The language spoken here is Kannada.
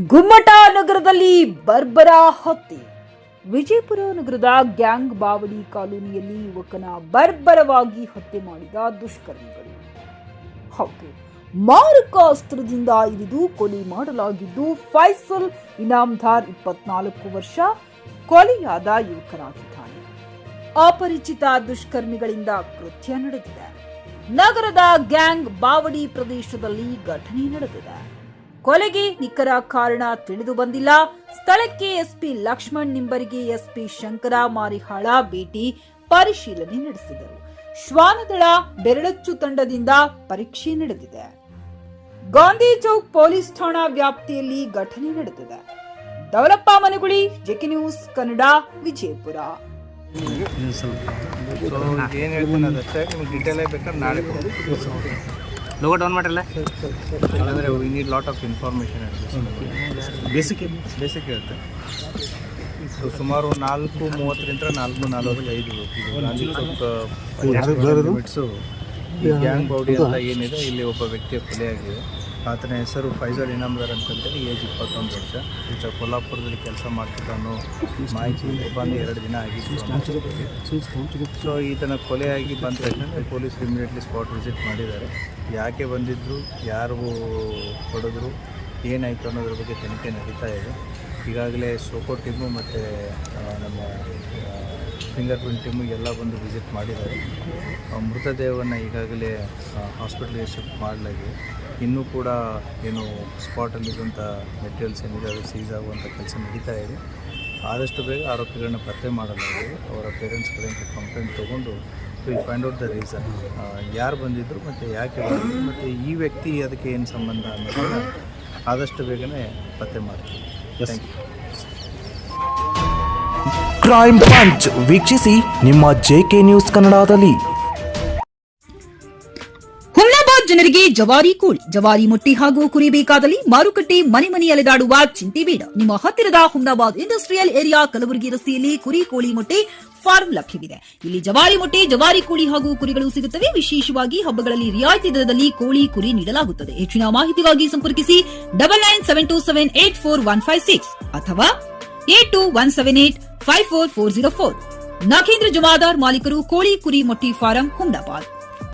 ಗುಮ್ಮಟ ನಗರದಲ್ಲಿ ಬರ್ಬರ ಹತ್ಯೆ. ವಿಜಯಪುರ ನಗರದ ಗ್ಯಾಂಗ್ ಬಾವಡಿ ಕಾಲೋನಿಯಲ್ಲಿ ಯುವಕನ ಬರ್ಬರವಾಗಿ ಹತ್ಯೆ ಮಾಡಿದ ದುಷ್ಕರ್ಮಿಗಳು. ಹೌದು, ಮಾರಕ ಅಸ್ತ್ರದಿಂದ ಇರಿದು ಕೊಲೆ ಮಾಡಲಾಗಿದ್ದು ಫೈಸಲ್ ಇನಾಮ್ದಾರ್ 24 ವರ್ಷ ಕೊಲೆಯಾದ ಯುವಕನಾಗಿದ್ದಾನೆ. ಅಪರಿಚಿತ ದುಷ್ಕರ್ಮಿಗಳಿಂದ ಕೃತ್ಯ ನಡೆದಿದೆ. ನಗರದ ಗ್ಯಾಂಗ್ ಬಾವಡಿ ಪ್ರದೇಶದಲ್ಲಿ ಘಟನೆ ನಡೆದಿದೆ. ಕೊಲೆಗೆ ನಿಖರ ಕಾರಣ ತಿಳಿದು ಬಂದಿಲ್ಲ. ಸ್ಥಳಕ್ಕೆ ಎಸ್ಪಿ ಲಕ್ಷ್ಮಣ್ ನಿಂಬರಿಗೆ ಎಸ್ಪಿ ಶಂಕರ ಮಾರಿಹಾಳ ಭೇಟಿ ಪರಿಶೀಲನೆ ನಡೆಸಿದರು. ಶ್ವಾನದಳ ಬೆರಳಚ್ಚು ತಂಡದಿಂದ ಪರೀಕ್ಷೆ ನಡೆದಿದೆ. ಗಾಂಧಿ ಚೌಕ್ ಪೊಲೀಸ್ ಠಾಣಾ ವ್ಯಾಪ್ತಿಯಲ್ಲಿ ಘಟನೆ ನಡೆದಿದೆ. Daulappa Managuli, JK news Kannada, Vijayapura. ಏನು ಹೇಳ್ತೀನಿ ಅದಷ್ಟೇ, ನಿಮ್ಗೆ ಡೀಟೇಲ್ ಬೇಕಾದ್ರೆ ನಾಳೆ ಲೋಗೋ ಡೌನ್ ಮಾಡಿರಲ್ಲ ಅಂದರೆ we need lot of information. Basic ಇರುತ್ತೆ. ಸೊ ಸುಮಾರು 4:30 4:45 ಗಾಂಧಿ ಚೌಕ್ ಮಿಟ್ಸು ಗ್ಯಾಂಗ್ ಬೌಡಿ ಅಂತ ಏನಿದೆ, ಇಲ್ಲಿ ಒಬ್ಬ ವ್ಯಕ್ತಿಯ ಕೊಲೆಯಾಗಿದೆ. ಆತನ ಹೆಸರು ಫೈಸಲ್ ಇನಾಮ್ದಾರ್ ಅಂತಂತೇಳಿ, ಏಜ್ 21 ವರ್ಷ. ಈತ ಕೊಲ್ಲಾಪುರದಲ್ಲಿ ಕೆಲಸ ಮಾಡ್ತಿದ್ದಾನೋ ಮಾಹಿತಿ ಬಂದು 2 ದಿನ ಆಗಿತ್ತು. ಸೊ ಈತನ ಕೊಲೆಯಾಗಿ ಬಂದ ತಕ್ಷಣ ಪೊಲೀಸರು ಇಮಿಡಿಯೇಟ್ಲಿ ಸ್ಪಾಟ್ ವಿಸಿಟ್ ಮಾಡಿದ್ದಾರೆ. ಯಾಕೆ ಬಂದಿದ್ದರು, ಯಾರು ಹೊಡೆದ್ರು, ಏನಾಯಿತು ಅನ್ನೋದ್ರ ಬಗ್ಗೆ ತನಿಖೆ ನಡೀತಾ ಇದೆ. ಈಗಾಗಲೇ ಸೋಕೋ ಟೀಮು ಮತ್ತು ನಮ್ಮ ಫಿಂಗರ್ ಪ್ರಿಂಟ್ ಟೀಮು ಎಲ್ಲ ಬಂದು ವಿಸಿಟ್ ಮಾಡಿದ್ದಾರೆ. ಮೃತದೇಹವನ್ನು ಈಗಾಗಲೇ ಹಾಸ್ಪಿಟ್ಲಿಗೆ ಶಿಫ್ಟ್ ಮಾಡಲಾಗಿದೆ. ಇನ್ನೂ ಕೂಡ ಏನು ಸ್ಪಾಟಲ್ಲಿರುವಂಥ ಮೆಟೀರಿಯಲ್ಸ್ ಏನಿದೆ ಅದು ಸೀಸ್ ಆಗುವಂಥ ಕೆಲಸ ನಡೀತಾ ಇದೆ. ಆದಷ್ಟು ಬೇಗ ಆರೋಪಿಗಳನ್ನ ಪತ್ತೆ ಮಾಡಲಾಗಿದೆ. ಅವರ ಪೇರೆಂಟ್ಸ್ ಕಡೆಯಿಂದ ಕಂಪ್ಲೇಂಟ್ ತೊಗೊಂಡು will find out the reason, ಯಾರು ಬಂದಿದ್ದರು ಮತ್ತು ಯಾಕೆ ಬಂದಿದ್ರು ಮತ್ತು ಈ ವ್ಯಕ್ತಿ ಅದಕ್ಕೆ ಏನು ಸಂಬಂಧ ಅನ್ನೋದನ್ನು ಆದಷ್ಟು ಬೇಗನೆ ಪತ್ತೆ ಮಾಡ್ತೀವಿ. Thank you. ಕ್ರೈಮ್ ಪಂಚ್ ವೀಕ್ಷಿಸಿ ನಿಮ್ಮ ಜೆಕೆ ನ್ಯೂಸ್ ಕನ್ನಡದಲ್ಲಿ. ಹುಮ್ನಾಬಾದ್ ಜನರಿಗೆ ಜವಾರಿ ಮೊಟ್ಟಿ ಹಾಗೂ ಕುರಿ ಬೇಕಾದಲ್ಲಿ ಮಾರುಕಟ್ಟೆ ಮನೆ ಅಲೆದಾಡುವ ಚಿಂತೆ ಬೇಡ. ನಿಮ್ಮ ಹತ್ತಿರದ ಹುಮ್ನಾಬಾದ್ ಇಂಡಸ್ಟ್ರಿಯಲ್ ಏರಿಯಾ ಕಲಬುರಗಿ ರಸ್ತೆಯಲ್ಲಿ ಕುರಿ ಕೋಳಿ ಮೊಟ್ಟೆ ಫಾರ್ಮ್ ಲಭ್ಯವಿದೆ. ಇಲ್ಲಿ ಜವಾರಿ ಮೊಟ್ಟೆ, ಜವಾರಿ ಕೋಳಿ ಹಾಗೂ ಕುರಿಗಳು ಸಿಗುತ್ತವೆ. ವಿಶೇಷವಾಗಿ ಹಬ್ಬಗಳಲ್ಲಿ ರಿಯಾಯಿತಿ ದರದಲ್ಲಿ ಕೋಳಿ ಕುರಿ ನೀಡಲಾಗುತ್ತದೆ. ಹೆಚ್ಚಿನ ಮಾಹಿತಿಗಾಗಿ ಸಂಪರ್ಕಿಸಿ 9972784156 ಅಥವಾ 8217854404. ನಾಗೇಂದ್ರ ಜಮಾದಾರ್, ಮಾಲೀಕರು, ಕೋಳಿ ಕುರಿ ಮೊಟ್ಟಿ ಫಾರಂ, ಹುಮ್ನಾಬಾದ್.